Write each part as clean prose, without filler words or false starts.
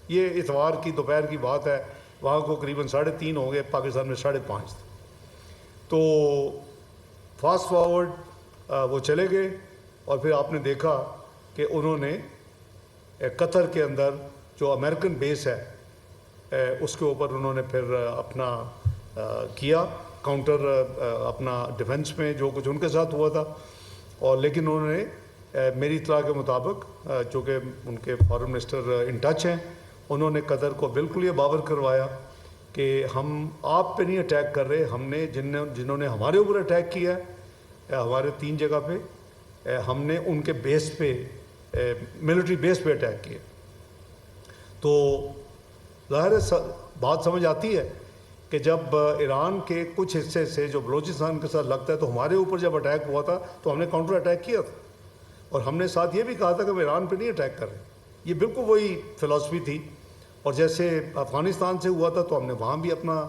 یہ اتوار کی دوپہر کی بات ہے، وہاں کو قریباً 3:30 ہو گئے، پاکستان میں 5:30 تھے۔ تو فاسٹ فارورڈ وہ چلے گئے، اور پھر آپ نے دیکھا کہ انہوں نے قطر کے اندر جو امریکن بیس ہے اس کے اوپر انہوں نے پھر اپنا کیا کاؤنٹر، اپنا ڈیفنس میں جو کچھ ان کے ساتھ ہوا تھا۔ اور لیکن انہوں نے میری اطلاع کے مطابق، چونکہ ان کے فارن منسٹر ان ٹچ ہیں، انہوں نے قطر کو بالکل یہ باور کروایا کہ ہم آپ پہ نہیں اٹیک کر رہے، ہم نے جنہوں نے ہمارے اوپر اٹیک کیا ہے ہمارے 3 جگہ پہ، ہم نے ان کے بیس پہ، ملٹری بیس پہ اٹیک کیا۔ تو ظاہر ہے بات سمجھ آتی ہے کہ جب ایران کے کچھ حصے سے جو بلوچستان کے ساتھ لگتا ہے، تو ہمارے اوپر جب اٹیک ہوا تھا تو ہم نے کاؤنٹر اٹیک کیا تھا، اور ہم نے ساتھ یہ بھی کہا تھا کہ ہم ایران پہ نہیں اٹیک کر رہے۔ یہ بالکل وہی فلاسفی تھی، اور جیسے افغانستان سے ہوا تھا تو ہم نے وہاں بھی اپنا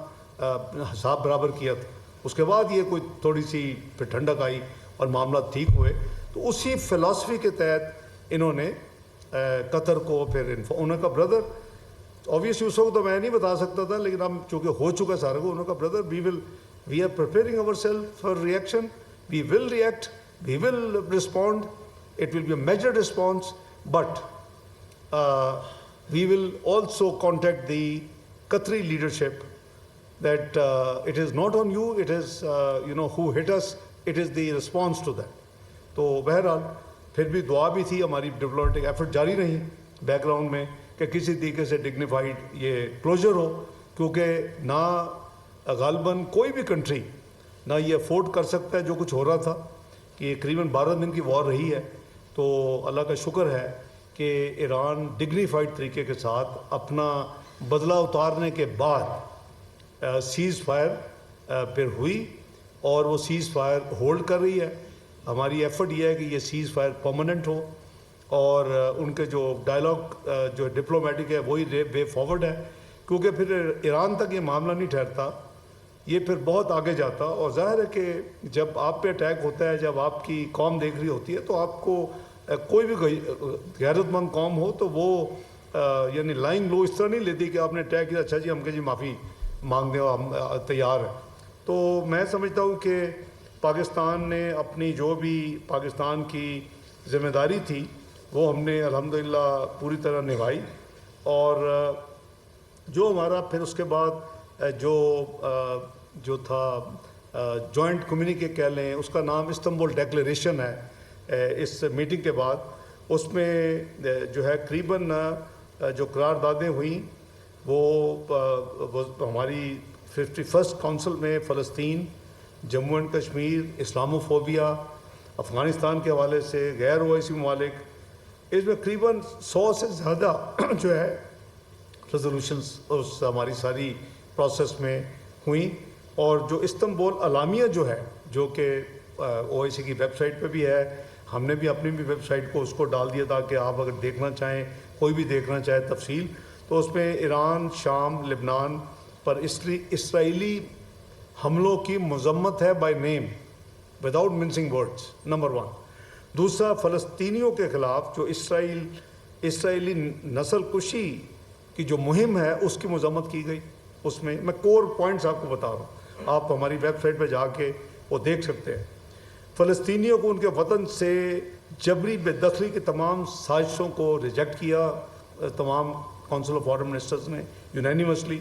حساب برابر کیا تھا۔ اس کے بعد یہ کوئی تھوڑی سی پھر ٹھنڈک آئی اور معاملات ٹھیک ہوئے، تو اسی فلاسفی کے تحت انہوں نے قطر کو پھر انہوں کا بردر، اوبیسلی اس وقت تو میں نہیں بتا سکتا تھا، لیکن اب چونکہ ہو چکا سارا کو، انہوں کا brother we are preparing our self for reaction, we will react, we will respond, it will be a major response, but we will also contact the Qatari leadership that it is not on you, it is who hit us, it is the response to that. تو بہرحال پھر بھی دعا بھی تھی، ہماری diplomatic effort جاری رہی بیک گراؤنڈ میں کہ کسی طریقے سے ڈگنیفائڈ یہ کلوجر ہو، کیونکہ نہ غالباً کوئی بھی کنٹری نہ یہ افورڈ کر سکتا ہے جو کچھ ہو رہا تھا، کہ قریباً 12 دن کی وار رہی ہے۔ تو اللہ کا شکر ہے کہ ایران ڈگنیفائڈ طریقے کے ساتھ اپنا بدلہ اتارنے کے بعد سیز فائر پھر ہوئی، اور وہ سیز فائر ہولڈ کر رہی ہے۔ ہماری ایفرٹ یہ ہے کہ یہ سیز فائر پرماننٹ ہو، اور ان کے جو ڈائلاگ جو ڈپلومیٹک ہے وہی وے فارورڈ ہے، کیونکہ پھر ایران تک یہ معاملہ نہیں ٹھہرتا، یہ پھر بہت آگے جاتا۔ اور ظاہر ہے کہ جب آپ پہ اٹیک ہوتا ہے، جب آپ کی قوم دیکھ رہی ہوتی ہے، تو آپ کو کوئی بھی غیرت مند قوم ہو تو وہ یعنی لائنگ لو اس طرح نہیں لیتی کہ آپ نے اٹیک کیا، اچھا جی ہم کہ جی معافی مانگنے ہم تیار ہیں۔ تو میں سمجھتا ہوں کہ پاکستان نے اپنی جو بھی پاکستان کی ذمہ داری تھی وہ ہم نے الحمدللہ پوری طرح نبھائی، اور جو ہمارا پھر اس کے بعد جو تھا جوائنٹ کمیونیکے کہہ لیں، اس کا نام استنبول ڈیکلیریشن ہے۔ اس میٹنگ کے بعد اس میں جو ہے قریباً جو قراردادیں ہوئیں وہ ہماری 51 کونسل میں فلسطین، جموں اینڈ کشمیر، اسلاموفوبیا، افغانستان کے حوالے سے غیر اویسی ممالک، اس میں قریباً 100 سے زیادہ جو ہے ریزولوشنز اس ہماری ساری پروسیس میں ہوئیں۔ اور جو استنبول اعلامیہ جو ہے، جو کہ او آئی سی کی ویب سائٹ پہ بھی ہے، ہم نے بھی اپنی بھی ویب سائٹ کو اس کو ڈال دیا تھا کہ آپ اگر دیکھنا چاہیں، کوئی بھی دیکھنا چاہے تفصیل، تو اس میں ایران، شام، لبنان پر اسرائیلی حملوں کی مذمت ہے by name, without mincing words, number 1۔ دوسرا، فلسطینیوں کے خلاف جو اسرائیلی نسل کشی کی جو مہم ہے اس کی مذمت کی گئی۔ اس میں کور پوائنٹس آپ کو بتا رہا ہوں، آپ ہماری ویب سائٹ پہ جا کے وہ دیکھ سکتے ہیں۔ فلسطینیوں کو ان کے وطن سے جبری بے دخلی کی تمام سازشوں کو ریجیکٹ کیا تمام کونسل آف فارن منسٹرز نے یونینیمسلی۔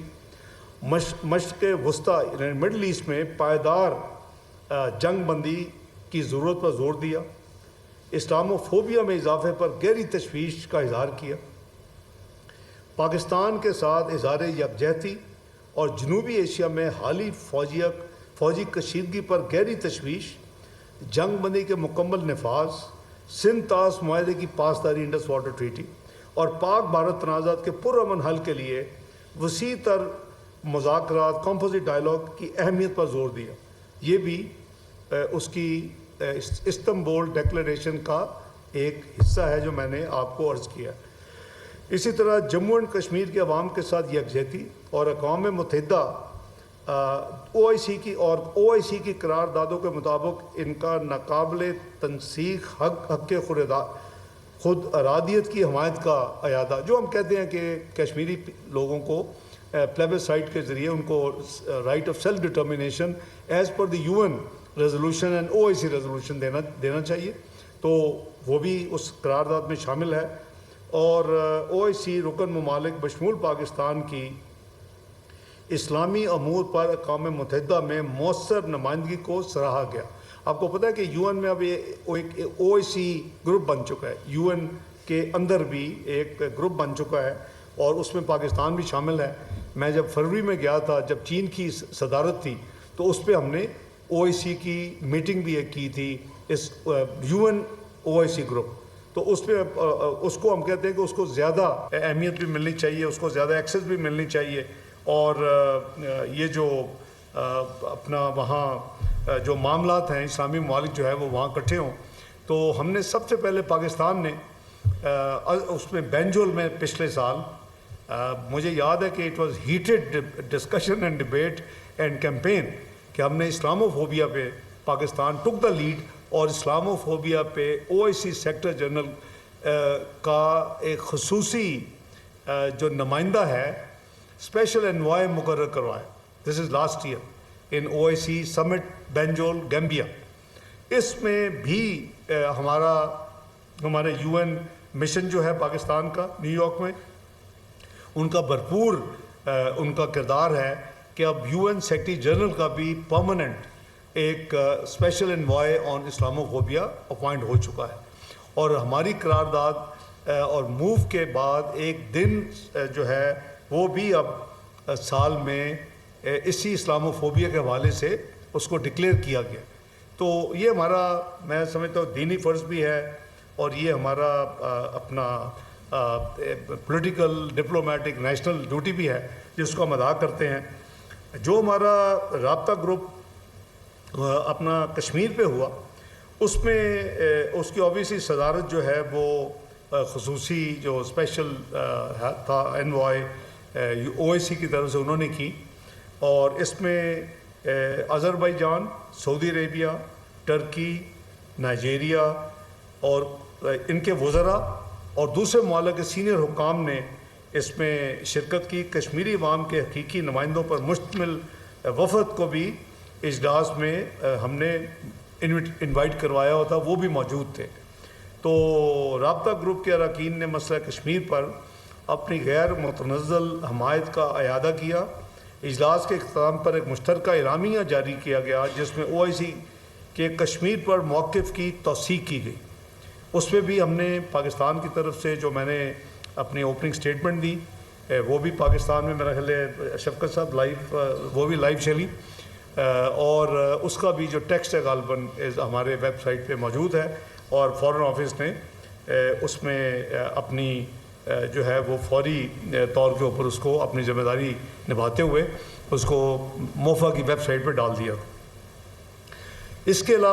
مشرق وسطیٰ یعنی مڈل ایسٹ میں پائیدار جنگ بندی کی ضرورت پر زور دیا، اسلاموفوبیا میں اضافے پر گہری تشویش کا اظہار کیا، پاکستان کے ساتھ اظہار یکجہتی اور جنوبی ایشیا میں حالی فوجی کشیدگی پر گہری تشویش، جنگ بندی کے مکمل نفاذ، سندھ طاس معاہدے کی پاسداری انڈس واٹر ٹریٹی، اور پاک بھارت تنازعات کے پرامن حل کے لیے وسیع تر مذاکرات، کمپوزٹ ڈائلاگ کی اہمیت پر زور دیا۔ یہ بھی اس کی استنبول ڈیکلیریشن کا ایک حصہ ہے جو میں نے آپ کو عرض کیا۔ اسی طرح جموں اینڈ کشمیر کے عوام کے ساتھ یکجہتی اور اقوام متحدہ او آئی سی کی قراردادوں کے مطابق ان کا ناقابل تنسیخ حق خود ارادیت کی حمایت کا اعادہ، جو ہم کہتے ہیں کہ کشمیری لوگوں کو پلیبسائٹ کے ذریعے ان کو right of self determination as per the UN resolution and OIC resolution دینا چاہیے، تو وہ بھی اس قرارداد میں شامل ہے۔ اور OIC رکن ممالک بشمول پاکستان کی اسلامی امور پر اقوام متحدہ میں مؤثر نمائندگی کو سراہا گیا۔ آپ کو پتہ ہے کہ UN میں اب ایک OIC گروپ بن چکا ہے، UN کے اندر بھی ایک گروپ بن چکا ہے اور اس میں پاکستان بھی شامل ہے۔ میں جب فروری میں گیا تھا، جب چین کی صدارت تھی، تو اس پہ ہم نے OIC کی میٹنگ بھی ایک کی تھی، اس UN OIC گروپ، تو اس پہ اس کو ہم کہتے ہیں کہ اس کو زیادہ اہمیت بھی ملنی چاہیے، اس کو زیادہ ایکسیس بھی ملنی چاہیے، اور یہ جو اپنا وہاں جو معاملات ہیں اسلامی ممالک جو ہے وہ وہاں اکٹھے ہوں، تو ہم نے سب سے پہلے پاکستان نے اس میں بینجول میں پچھلے سال مجھے یاد ہے کہ it was heated discussion and debate and campaign کہ ہم نے اسلاموفوبیا پہ پاکستان ٹک دا لیڈ، اور اسلاموفوبیا پہ OIC سیکٹر جنرل کا ایک خصوصی جو نمائندہ ہے اسپیشل انوائے مقرر کروائے۔ دس از لاسٹ ایئر ان OIC سمٹ بینجول گیمبیا۔ اس میں بھی ہمارے UN مشن جو ہے پاکستان کا نیو یارک میں، ان کا بھرپور ان کا کردار ہے کہ اب UN سیکرٹری جنرل کا بھی پرماننٹ ایک اسپیشل انوائے آن اسلاموفوبیا اپوائنٹ ہو چکا ہے، اور ہماری قرارداد اور موو کے بعد ایک دن جو ہے وہ بھی اب سال میں اسی اسلاموفوبیا کے حوالے سے اس کو ڈکلیئر کیا گیا۔ تو یہ ہمارا، میں سمجھتا ہوں، دینی فرض بھی ہے، اور یہ ہمارا اپنا پولیٹیکل ڈپلومیٹک نیشنل ڈیوٹی بھی ہے جس کو ہم ادا کرتے ہیں۔ جو ہمارا رابطہ گروپ اپنا کشمیر پہ ہوا، اس میں اس کی اوبیسلی صدارت جو ہے وہ خصوصی جو اسپیشل تھا انوائے OIC کی طرف سے انہوں نے کی، اور اس میں آذربائیجان، سعودی عربیہ، ٹرکی، نائجیریا اور ان کے وزراء اور دوسرے ممالک کے سینئر حکام نے اس میں شرکت کی۔ کشمیری عوام کے حقیقی نمائندوں پر مشتمل وفد کو بھی اجلاس میں ہم نے انوائٹ کروایا ہوتا، وہ بھی موجود تھے۔ تو رابطہ گروپ کے اراکین نے مسئلہ کشمیر پر اپنی غیر متنزل حمایت کا اعادہ کیا۔ اجلاس کے اختتام پر ایک مشترکہ اعلامیہ جاری کیا گیا جس میں OIC کے کشمیر پر موقف کی توثیق کی گئی۔ اس میں بھی ہم نے پاکستان کی طرف سے جو میں نے اپنی اوپننگ سٹیٹمنٹ دی، وہ بھی پاکستان میں میرا خیال ہے شفقت صاحب وہ بھی لائیو چلی، اور اس کا بھی جو ٹیکسٹ ہے غالباً ہمارے ویب سائٹ پہ موجود ہے، اور فارن آفس نے اس میں اپنی جو ہے وہ فوری طور کے اوپر اس کو اپنی ذمہ داری نبھاتے ہوئے اس کو موفا کی ویب سائٹ پہ ڈال دیا۔ اس کے علاوہ